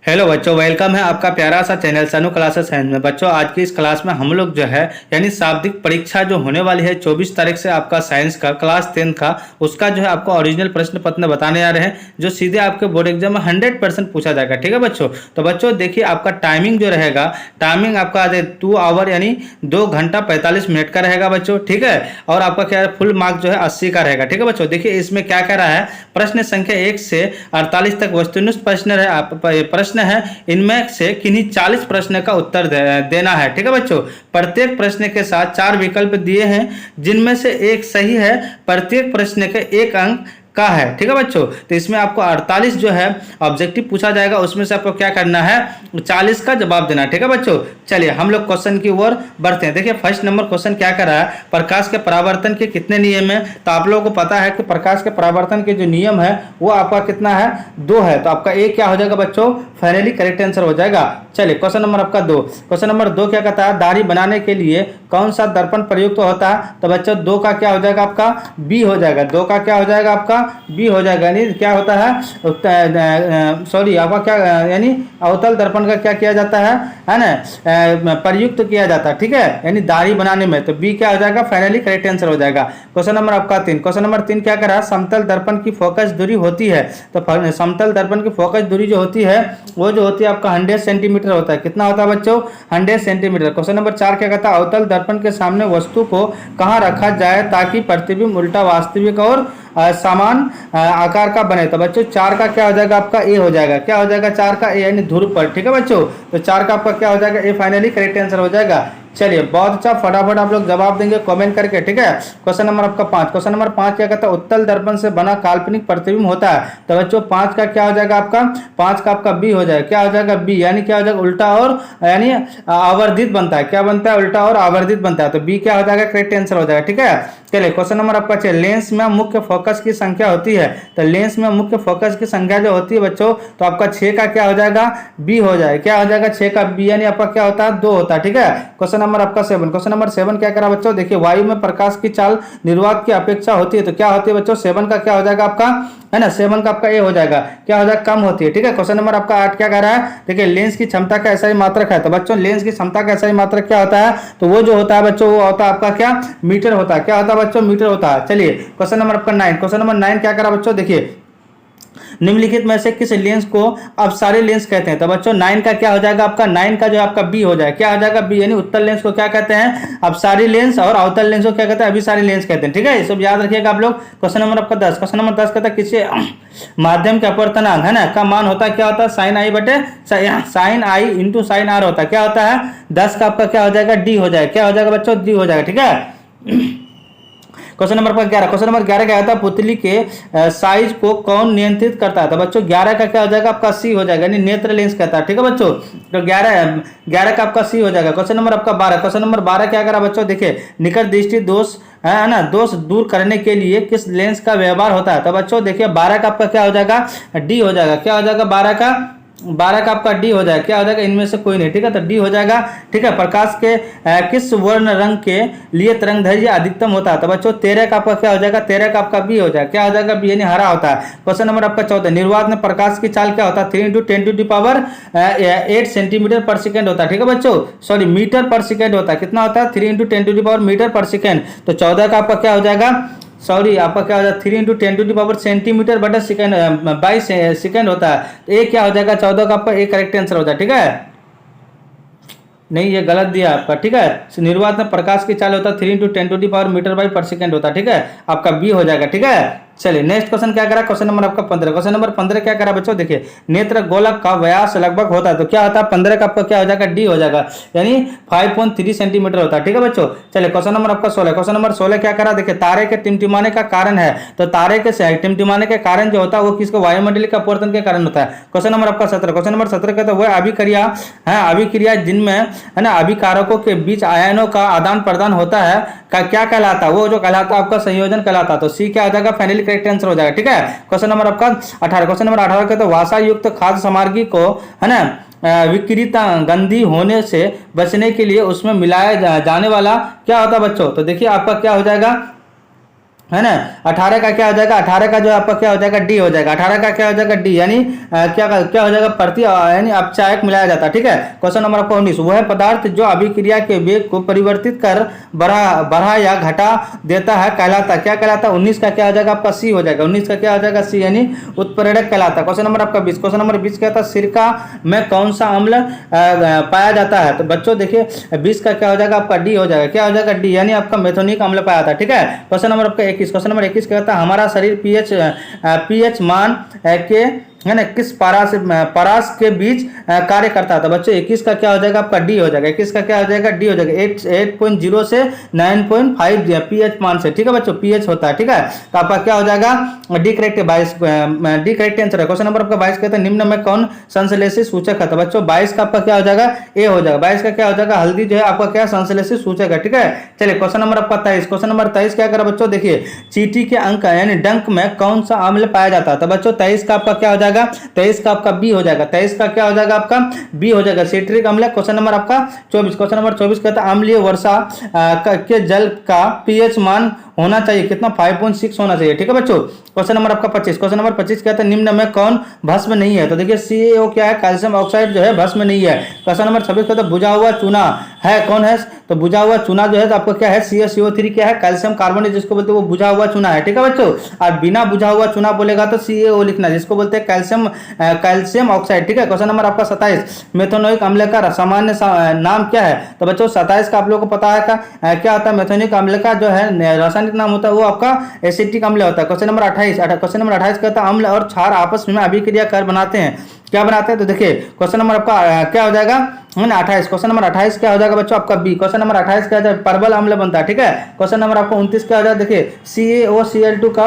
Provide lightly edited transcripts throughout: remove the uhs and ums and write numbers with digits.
Hello बच्चों, welcome है आपका प्यारा सा चैनल सनू क्लासेस साइंस में। बच्चों, आज की इस क्लास में हम लोग जो है यानी शाब्दिक परीक्षा जो होने वाली है 24 तारीख से आपका साइंस का क्लास 10 का, उसका जो है आपको ओरिजिनल प्रश्न पत्र बताने जा रहे हैं जो सीधे आपके बोर्ड एग्जाम में 100% पूछा जाएगा। ठीक है बच्चों, तो बच्चों देखिए आपका टाइमिंग जो रहेगा, टाइमिंग आपका आज 2 आवर यानी 2 घंटा 45 मिनट का रहेगा बच्चों। ठीक है, और आपका क्या है, फुल मार्क जो है 80 का रहेगा। ठीक है बच्चों, देखिए इसमें क्या कह रहा है, प्रश्न संख्या 1 से 48 तक वस्तुनिष्ठ प्रश्न प्रश्न है। इनमें से किन्हीं 40 प्रश्न का उत्तर देना है। ठीक है बच्चों, प्रत्येक प्रश्न के साथ 4 विकल्प दिए हैं जिनमें से एक सही है। प्रत्येक प्रश्न के 1 अंक का है। ठीक है बच्चों, तो इसमें आपको 48 जो है ऑब्जेक्टिव पूछा जाएगा, उसमें से आपको क्या करना है, 40 का जवाब देना। ठीक है बच्चों, चलिए हम लोग क्वेश्चन की ओर बढ़ते हैं। देखिए फर्स्ट नंबर क्वेश्चन क्या कर रहा है, प्रकाश के परावर्तन के कितने नियम है। तो आप लोगों को पता है कि प्रकाश के परावर्तन के जो नियम है वो आपका कितना है, 2 है। तो आपका ए क्या हो जाएगा बच्चों, फाइनली करेक्ट आंसर हो जाएगा। चलिए क्वेश्चन नंबर आपका 2, क्वेश्चन नंबर 2 क्या कहता है, दाढ़ी बनाने के लिए कौन सा दर्पण प्रयुक्त होता है। तो बच्चों 2 का क्या हो जाएगा, आपका बी हो जाएगा। 2 का क्या हो जाएगा, आपका बी हो जाएगा। यानी क्या होता है, सॉरी आपका क्या यानी अवतल दर्पण का क्या किया जाता है ना, प्रयुक्त किया जाता है। ठीक है, यानी दाढ़ी बनाने में। तो बी क्या हो जाएगा, फाइनली करेक्ट आंसर हो जाएगा। क्वेश्चन नंबर आपका 3, क्वेश्चन नंबर 3 क्या करा, समतल दर्पण की फोकस दूरी होती है। तो समतल दर्पण की फोकस दूरी जो होती है वो जो होती है आपका 100 सेंटीमीटर होता है। कितना होता है बच्चों, 100 सेंटीमीटर। क्वेश्चन नंबर 4 क्या कहता है, अवतल दर्पण के सामने वस्तु को कहाँ रखा जाए ताकि प्रतिबिंब उल्टा वास्तविक और समान आकार का बने। तो बच्चों 4 का क्या हो जाएगा, आपका ए हो जाएगा। क्या हो जाएगा, 4 का ए यानी ध्रुव पर। ठीक है बच्चों, तो 4 का आपका क्या हो जाएगा, ए फाइनली करेक्ट आंसर हो जाएगा। चलिए बहुत अच्छा, फटाफट आप लोग जवाब देंगे कमेंट करके। ठीक है, क्वेश्चन नंबर आपका 5, क्वेश्चन नंबर 5 क्या कहता है, उत्तल दर्पण से बना काल्पनिक प्रतिबिंब होता है। तो बच्चों 5 का क्या हो जाएगा, आपका 5 का आपका बी हो जाएगा। क्या हो जाएगा, बी यानी क्या हो जाएगा, उल्टा और यानी आवर्धित बनता है। क्या बनता है, उल्टा और आवर्धित बनता है। तो बी क्या हो जाएगा, करेक्ट आंसर हो जाएगा। ठीक है, चलिए क्वेश्चन नंबर आपका 6, लेंस में मुख्य फोकस की संख्या होती है। तो लेंस में मुख्य फोकस की संख्या जो होती है बच्चों, तो आपका 6 का क्या हो जाएगा, बी हो जाएगा। क्या हो जाएगा, 6 का बी यानी आपका क्या होता है, 2 होता है। ठीक है, क्वेश्चन नंबर आपका 7, क्वेश्चन नंबर 7 क्या करा बच्चों, देखिए वायु में प्रकाश की चाल निर्वात की अपेक्षा होती है। तो क्या होती है बच्चों, 7 का क्या हो जाएगा, आपका है ना, 7 का आपका ए हो जाएगा। क्या हो जाएगा, कम होती है। ठीक है, क्वेश्चन नंबर आपका 8 क्या कह रहा है, देखिए लेंस की क्षमता का ऐसा ही मात्रक है। तो बच्चों लेंस की क्षमता का ऐसा ही मात्रक क्या होता है, तो वो जो होता है बच्चों वो होता है आपका क्या, मीटर होता है। क्या होता है बच्चों, मीटर होता है। चलिए क्वेश्चन नंबर आपका 9, क्वेश्चन नंबर 9 क्या करा बच्चों, देखिए निम्नलिखित में से किस लेंस को अपसारी लेंस कहते हैं। तो बच्चों 9 का क्या हो जाएगा, आपका 9 का जो आपका बी हो जाएगा। क्या हो जाएगा, बी यानी उत्तल लेंस को क्या कहते हैं, अपसारी लेंस, और अवतल लेंस को क्या कहते हैं, अभिसारी लेंस कहते हैं। ठीक है, ये सब याद रखिएगा आप लोग। क्वेश्चन नंबर आपका 10, क्वेश्चन नंबर 10 कहता है किसी माध्यम के अपवर्तनांक है ना का मान होता है, क्या होता है, साइन आई बटे sine i into sine r होता है। क्या होता है, 10 का आपका क्या हो जाएगा, डी हो जाएगा। क्या हो जाएगा बच्चों, डी हो जाएगा। ठीक है, क्वेश्चन नंबर 11, क्वेश्चन नंबर 11 क्या होता है, पुतली के साइज को कौन नियंत्रित करता है। तो बच्चों 11 का क्या हो जाएगा, आपका सी हो जाएगा, यानी नेत्र लेंस कहता है। ठीक है बच्चों, तो 11 का आपका सी हो जाएगा। क्वेश्चन नंबर आपका 12, क्वेश्चन नंबर 12 क्या करा बच्चों, देखिए निकट दृष्टि दोष है ना, दोष दूर करने के लिए किस लेंस का व्यवहार होता है। तो बच्चों देखिए 12 का आपका क्या हो जाएगा, डी हो जाएगा। क्या हो जाएगा, 12 का आपका डी हो जाएगा। क्या हो जाएगा, इनमें से कोई नहीं। ठीक है, तो डी हो जाएगा। ठीक है, प्रकाश के किस वर्ण रंग के लिए तरंगदैर्घ्य अधिकतम होता है। तो बच्चों 13 का आपका क्या हो जाएगा, 13 का आपका बी हो जाएगा। क्या हो जाएगा, बी यानी हरा होता है। क्वेश्चन नंबर आपका 14, निर्वात में प्रकाश की चाल क्या होता है, 3 × 10⁸ सेंटीमीटर पर सेकेंड होता है। ठीक है बच्चों, सॉरी मीटर पर सेकेंड होता है। कितना होता है, 3 × 10⁻⁻ मीटर पर सेकेंड। तो 14 का आपका क्या हो जाएगा, सॉरी आपका क्या हो जाएगा, 3 × 10⁻⁻ सेंटीमीटर बटा सेकेंड 22 सेकेंड होता है। तो ये क्या हो जाएगा, 14 का आपका एक करेक्ट आंसर होता है। ठीक है, नहीं ये गलत दिया आपका। ठीक है, निर्वात में प्रकाश की चाल होता है 3 × 10⁻⁻ मीटर बाई पर सेकेंड होता है। ठीक है, आपका बी हो जाएगा। ठीक है, चलिए नेक्स्ट क्वेश्चन क्या करा, क्वेश्चन नंबर आपका 15, क्वेश्चन नंबर 15 क्या करा बच्चों, देखिए नेत्र गोलक का व्यास लगभग होता है। तो क्या होता है, 15 का आपका क्या हो जाएगा, डी हो जाएगा, यानी 5.3 सेंटीमीटर होता है। ठीक है बच्चों, चलिए क्वेश्चन नंबर आपका 16, क्वेश्चन नंबर 16 क्या करा, देखिए तारे के टिमटिमाने का कारण है। तो तारे के टिमटिमाने के कारण जो होता है वो किसको, वायुमंडलीय के अपवर्तन के कारण होता है। क्वेश्चन नंबर आपका 17, क्वेश्चन नंबर 17 कहता है वह अभिक्रिया है, अभिक्रिया जिनमें है ना अभिकारकों के बीच आयनों का आदान प्रदान होता है का क्या कहलाता है, वो जो कहलाता है आपका संयोजन कहलाता है। तो सी क्या हो जाएगा, फाइनली करेक्ट आंसर हो जाएगा। ठीक है, क्वेश्चन नंबर आपका 18, क्वेश्चन नंबर 18 कहते हैं वासा युक्त खाद्य सामग्री को है ना विकृत गंदी होने से बचने के लिए उसमें मिलाया जाने वाला क्या होता है बच्चों। तो देखिए आपका क्या हो जाएगा, है ना। 18 का क्या हो जाएगा, 18 का जो आपका क्या हो जाएगा डी हो जाएगा, 18 का क्या हो जाएगा डी, यानी क्या हो जाएगा प्रति यानी अपचायक मिलाया जाता है। ठीक है। क्वेश्चन नंबर आपका 19, वह पदार्थ जो अभिक्रिया के वेग को परिवर्तित कर बढ़ा या घटा देता है कहलाता, क्या कहलाता है। 19 का क्या हो जाएगा आपका सी हो जाएगा, 19 का क्या हो जाएगा सी, यानी उत्प्रेरक कहलाता है। क्वेश्चन नंबर आपका 20, क्वेश्चन नंबर 20 कहता है सिरका में कौन सा अम्ल पाया जाता है। तो बच्चों देखिए 20 का क्या हो जाएगा आपका डी हो जाएगा, क्या हो जाएगा डी, यानी आपका मेथोनिक अम्ल पाया जाता है। ठीक है। क्वेश्चन नंबर आपका 21, क्वेश्चन नंबर 21 कहता है हमारा शरीर पीएच मान के है ना किस परास के बीच कार्य करता है। तो बच्चों 21 का क्या हो जाएगा आपका डी हो जाएगा, 21 का क्या हो जाएगा डी हो जाएगा, 8.0 से 9.5 पीएच मान से। ठीक है बच्चों, पीएच होता है। ठीक है। तो आपका क्या हो जाएगा D correct, 22 D correct answer है। क्वेश्चन नंबर आपका 22 कहते हैं निम्न में कौन संश्लेषित सूचक है। तो बच्चों 22 का आपका क्या हो जाएगा ए हो जाएगा, 22 का क्या हो जाएगा हल्दी जो है आपका क्या संश्लेषित सूचक है। ठीक है। चलिए क्वेश्चन नंबर आपका 23, क्वेश्चन नंबर 23 क्या करा बच्चों, देखिए चींटी के अंक यानी डंक में कौन सा अम्ल पाया जाता है। तो बच्चों 23 का आपका क्या हो जाएगा, 23 का आपका बी हो जाएगा, 23 का क्या हो जाएगा आपका बी हो जाएगा, सिट्रिक अम्ल। क्वेश्चन नंबर आपका 24, क्वेश्चन नंबर 24 कहता है अम्लीय वर्षा के जल का पीएच मान होना चाहिए कितना, 5.6 होना चाहिए। ठीक है बच्चों। क्वेश्चन नंबर आपका 25, क्वेश्चन नंबर 25 कहता है निम्न में कौन भस्म नहीं है। तो देखिए CaO क्या है, कैल्शियम ऑक्साइड जो है भस्म नहीं है। क्वेश्चन नंबर 26 कहता है बुझा हुआ चूना है, कौन है। तो बुझा हुआ चूना जो है तो आपको क्या है CaCO3 क्या है, कैल्शियम कार्बोनेट जिसको बोलते हैं वो बुझा हुआ चूना है। ठीक है बच्चों। और बिना बुझा हुआ चूना बोलेगा तो CaO लिखना, जिसको बोलते हैं कैल्शियम ऑक्साइड। ठीक है। क्वेश्चन नंबर आपका 27, मेथोनोइक अम्ल का सामान्य नाम क्या है। तो बच्चों 27 का आप लोगों को पता है क्या होता है, मेथोनिक अम्ल का जो है रासायनिक नाम होता है वो आपका एसिटिक अम्ल होता है। क्वेश्चन नंबर 28, क्वेश्चन नंबर 28 कहता है अम्ल और क्षार आपस में अभिक्रिया कर बनाते हैं, क्या बनाते हैं। तो देखिए क्वेश्चन नंबर आपका क्या हो जाएगा है ना 28, क्वेश्चन नंबर 28 क्या हो जाएगा बच्चों आपका बी, क्वेश्चन नंबर 28 क्या हो जाएगा परबल अम्ल बनता है। ठीक है। क्वेश्चन नंबर आपका 29 क्या हो जाएगा, देखिए CaOCl2 का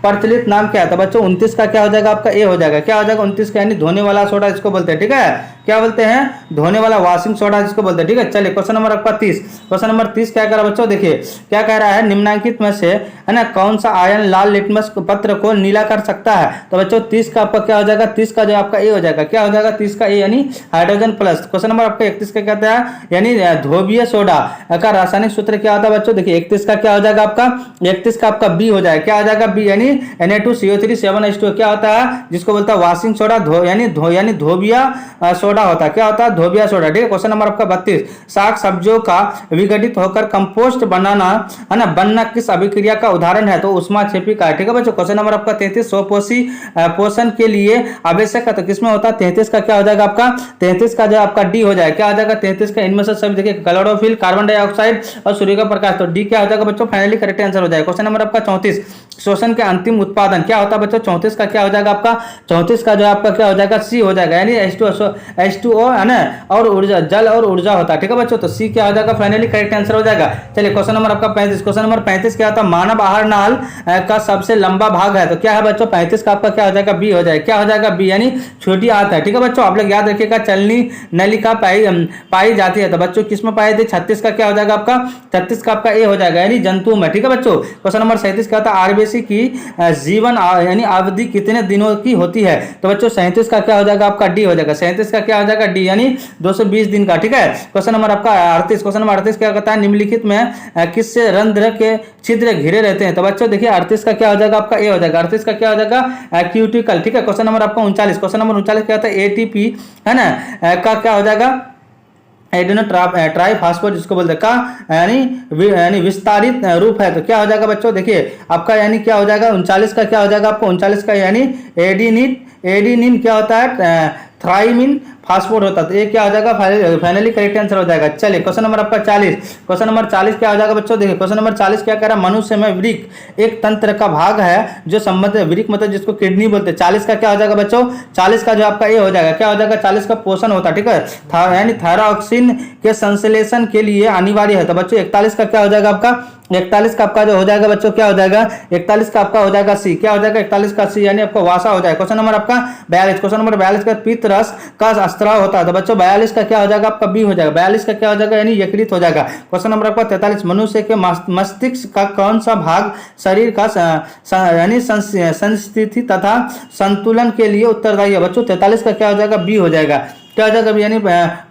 प्रचलित नाम क्या है। तो बच्चों 29 का क्या हो जाएगा आपका ए हो जाएगा, क्या हो जाएगा 29 का, यानी धोने वाला सोडा जिसको बोलते हैं। ठीक है। क्या बोलते हैं, धोने वाला वॉशिंग सोडा जिसको बोलते हैं। ठीक है। चलिए क्वेश्चन नंबर आपका 30, क्वेश्चन नंबर 30 क्या कह रहा है बच्चों, देखिए क्या कह रहा है निम्नांकित में से है ना कौन सा आयन लाल लिटमस पत्र को नीला कर सकता है। तो बच्चों 30 का आपका क्या हो जाएगा, 30 का जो आपका ए हो जाएगा, क्या हो जाएगा 30 का ए, यानी हाइड्रोजन प्लस। क्वेश्चन नंबर आपका 31 का कहता है यानी ध्रुवीय सोडा का रासायनिक सूत्र क्या होता है बच्चों, देखिए 31 का क्या हो जाएगा आपका, 31 का आपका बी हो जाएगा, क्या हो जाएगा बी, यानी Na2CO3 7H2 क्या होता है जिसको बोलता है वॉशिंग सोडा, यानी धोबिया सोडा होता है, क्या होता है धोबिया सोडा। ठीक है। क्वेश्चन नंबर आपका 32, साग सब्जियों का विघटित होकर कंपोस्ट बनाना है ना बनना किस अभिक्रिया का उदाहरण है। तो उष्माक्षेपी का है। ठीक है बच्चों। क्वेश्चन नंबर आपका 33, स्वपोषी पोषण के लिए आवश्यक है तो किसमें होता है, 33 का क्या हो जाएगा आपका, 33 का जो आपका डी हो जाएगा, क्या हो जाएगा 33 का, इनमें से सभी देखिए क्लोरोफिल, कार्बन डाइऑक्साइड और सूर्य का प्रकाश। तो डी क्या हो जाएगा बच्चों, फाइनली करेक्ट आंसर हो जाएगा। क्वेश्चन नंबर आपका 34, श्वसन के अंतिम उत्पादन क्या होता है बच्चों, 34 का क्या हो जाएगा आपका, 34 का जो आपका क्या हो जाएगा सी हो जाएगा, यानी H2O है ना, और ऊर्जा, जल और ऊर्जा होता है। ठीक है बच्चों। तो सी क्या हो जाएगा, फाइनली करेक्ट आंसर हो जाएगा। चलिए क्वेश्चन नंबर आपका 35, क्वेश्चन नंबर 35 क्या होता है मानव आहार नाल का सबसे लंबा भाग है। तो क्या है बच्चों 35 का आपका क्या हो जाएगा बी हो जाएगा, क्या हो जाएगा बी, यानी छोटी आंत है। ठीक है बच्चों। आप लोग याद रखिएगा चलनी नलिका पाई जाती है। तो बच्चों किसमें पाई जाती है, 36 का क्या हो जाएगा आपका, 36 का आपका ए हो जाएगा, यानी जंतु में। ठीक है बच्चों। क्वेश्चन नंबर 37 क्या होता है आरबीसी की जीवन यानी अवधि कितने दिनों की होती है। तो बच्चों 37 का क्या हो जाएगा आपका डी हो जाएगा, 37 का क्या हो जाएगा डी, यानी 220 दिन का। ठीक है। क्वेश्चन नंबर आपका 38, क्वेश्चन नंबर 38 क्या कहता है निम्नलिखित में किससे रंध्र के छिद्र घिरे रहते हैं। तो बच्चों देखिए 38 का क्या हो जाएगा आपका ए हो जाएगा, 38 का क्या हो जाएगा क्यूटिकल। ठीक है। क्वेश्चन नंबर आपका 39, क्वेश्चन नंबर 39 क्या होता है एटीपी है ना का क्या हो जाएगा एडिनो ट्राइफॉस्फेट जिसको बोलते हैं का यानी विस्तारित रूप है। तो क्या हो जाएगा बच्चों देखिए आपका यानी क्या हो जाएगा 39 का क्या हो जाएगा आपको 39 का, यानी एडिनिन क्या होता है थ्राइमिन फास्फोर होता है। तो ये क्या हो जाएगा फाइनली करेक्ट आंसर हो जाएगा। चलिए क्वेश्चन नंबर आपका 40, क्वेश्चन नंबर 40 क्या हो जाएगा बच्चों देखिए क्वेश्चन नंबर 40 क्या कह रहा है मनुष्य में वृक्क एक तंत्र का भाग है जो संबंधित वृक्क मतलब जिसको किडनी बोलते हैं। 40 का क्या हो जाएगा बच्चों 40 का जो आपका ये हो जाएगा क्या हो जाएगा 40 का पोषण होता है। ठीक है। यानी थायरॉक्सिन के संश्लेषण के लिए अनिवार्य है। तो बच्चों 41 का क्या हो जाएगा आपका 41 का आपका जो हो जाएगा बच्चों क्या हो जाएगा 41 का आपका हो जाएगा सी, क्या हो जाएगा 41 का सी, यानी आपका वासा हो जाएगा। क्वेश्चन नंबर आपका 42, क्वेश्चन नंबर 42 का पित्त रस का स्त्राव होता है। तो बच्चों 42 का क्या हो जाएगा आपका बी हो जाएगा, 42 का क्या हो जाएगा यानी यकृत हो जाएगा। क्वेश्चन नंबर आपका 43, मनुष्य के मस्तिष्क का कौन सा भाग शरीर का यानी संस्थिति तथा संतुलन के लिए उत्तरदायी है। बच्चों 43 का क्या हो जाएगा बी हो जाएगा, क्या हो जाएगा यानी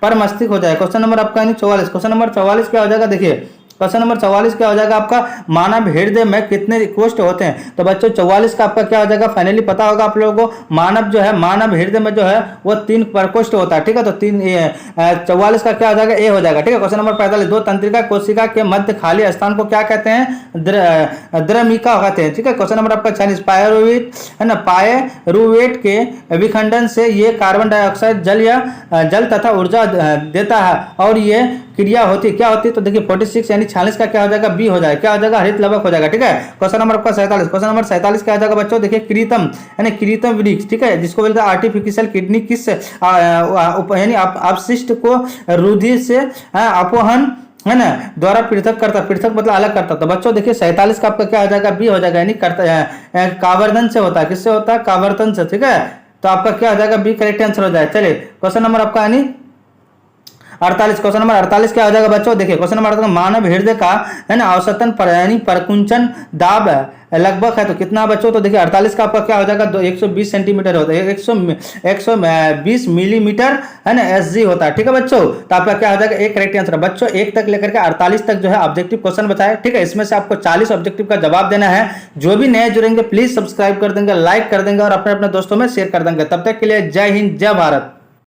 पर मस्तिष्क हो जाएगा। क्वेश्चन नंबर आपका यानी 44, क्वेश्चन नंबर 44 क्या हो जाएगा देखिए क्वेश्चन नंबर 44 क्या हो जाएगा आपका, मानव हृदय में कितने कोष्ठ होते हैं। तो बच्चों 44 का आपका क्या हो जाएगा, फाइनली पता होगा आप लोगों को, मानव जो है, मानव हृदय में जो है वो 3 प्रकोष्ठ होता है, ठीक है। तो 44 का क्या हो जाएगा, ए हो जाएगा, ठीक है। क्वेश्चन नंबर 45, दो तंत्रिका कोशिका के मध्य खाली स्थान को क्या कहते हैं, द्रमिका कहते हैं, ठीक है। क्वेश्चन नंबर आपका 46, पायरुवेट है ना, पायरुवेट के विखंडन से ये कार्बन डाइऑक्साइड जल तथा ऊर्जा देता है और ये क्रिया होती क्या होती है। तो देखिए 46 यानी 46 का क्या हो जाएगा, बी हो जाएगा, क्या हो जाएगा, हरित लवक हो जाएगा, ठीक है। क्वेश्चन नंबर आपका 47, क्वेश्चन नंबर 47 क्या हो जाएगा बच्चों, देखिए कृतम यानी कृतम वृक्ष, ठीक है, जिसको बोलते हैं आर्टिफिशियल किडनी, किस यानी अपशिष्ट को रुधिर से अपहन है ना द्वारा पृथक करता, पृथक मतलब अलग करता। तो बच्चों देखिए 47 का आपका क्या हो जाएगा, बी हो जाएगा, यानी करता कावर्धन से होता है, किससे होता है, कावर्धन से, ठीक है। तो आपका क्या हो जाएगा, बी करेक्ट आंसर हो जाएगा। चलिए क्वेश्चन नंबर आपका यानी 48, क्वेश्चन नंबर 48 क्या हो जाएगा बच्चों, देखिए क्वेश्चन नंबर 48, मानव हृदय का है ना औसतन यानी परकुंचन दाब लगभग है तो कितना बच्चों। तो देखिए 48 का आपका क्या हो जाएगा, 120 सेंटीमीटर होता है, 120 मिलीमीटर है ना एसजी होता है, ठीक है बच्चों। तो आपका क्या हो जाएगा, एक करेक्ट आंसर बच्चों। 1 तक लेकर के 48 तक जो है ऑब्जेक्टिव क्वेश्चन बताया, ठीक है। इसमें से आपको 40 ऑब्जेक्टिव का जवाब देना है। जो भी नए जुड़ेंगे प्लीज सब्सक्राइब कर देंगे, लाइक कर देंगे और अपने अपने दोस्तों में शेयर कर देंगे। तब तक के लिए जय हिंद, जय भारत।